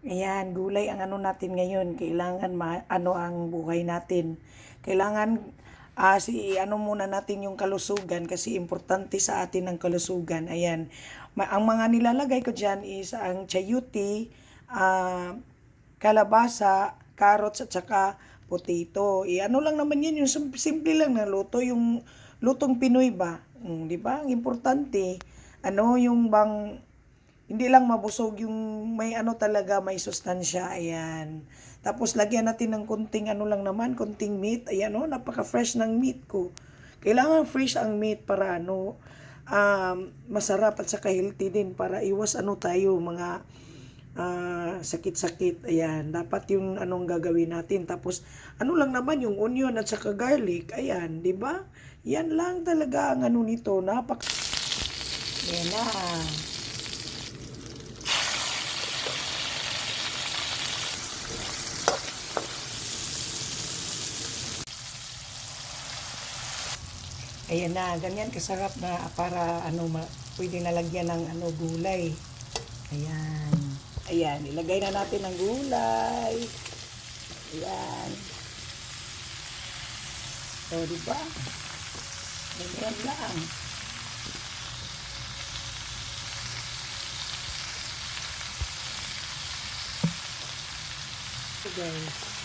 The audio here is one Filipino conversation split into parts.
Ayan, gulay ang ano natin ngayon. Kailangan ano ang buhay natin. Kailangan ano muna natin yung kalusugan kasi importante sa atin ang kalusugan. Ayan. Ang mga nilalagay ko diyan is ang chayote, kalabasa, carrots at saka potato. Ano lang naman yan, yung simple lang na luto, yung lutong Pinoy ba? 'Di ba? Ang importante ano yung bang hindi lang mabusog yung may ano talaga, may sustansya, ayan. Tapos lagyan natin ng konting ano lang naman, konting meat, ayan o, napaka-fresh ng meat ko. Kailangan fresh ang meat para ano, masarap at saka healthy din para iwas ano tayo, mga sakit-sakit, ayan. Dapat yung anong gagawin natin. Tapos ano lang naman yung onion at saka garlic, ayan, di ba? Yan lang talaga ang ano nito, Yan na. Ayan na, ganyan kasarap na para ano, pwede nalagyan ng ano, gulay. Ayan. Ayan, ilagay na natin ang gulay. Ayan. So, di ba? Ganyan lang. So, guys.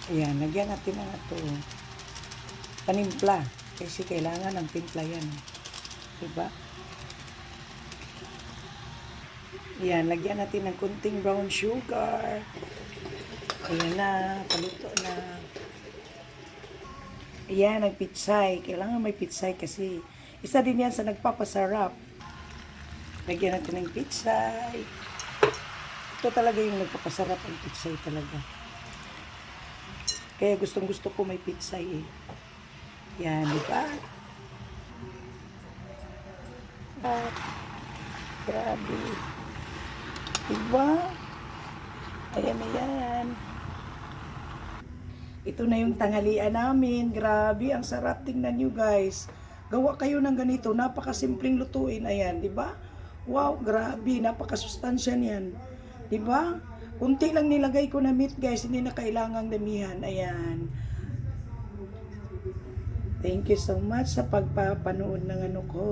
Ayan, lagyan natin ng ito. Panimpla. Kasi kailangan ng timpla yan. Diba? Ayan, lagyan natin ng kunting brown sugar. Ayan na, paluto na. Ayan, nagpitsay. Kailangan may pitsay kasi isa din yan sa nagpapasarap. Lagyan natin ng pitsay. Ito talaga yung nagpapasarap ang pitsay talaga. Kaya gustong-gusto ko may pitsay eh. Yan, di ba? Grabe. Di ba? Ayan na yan. Ito na yung tanghalian namin. Grabe, ang sarap. Tingnan nyo guys. Gawa kayo ng ganito. Napakasimpleng lutuin. Ayan, di ba? Wow, grabe. Napakasustansya niyan. Di ba? Kunti lang nilagay ko na meat guys. Hindi na kailangang damihan. Ayan. Thank you so much sa pagpapanood ng ano ko.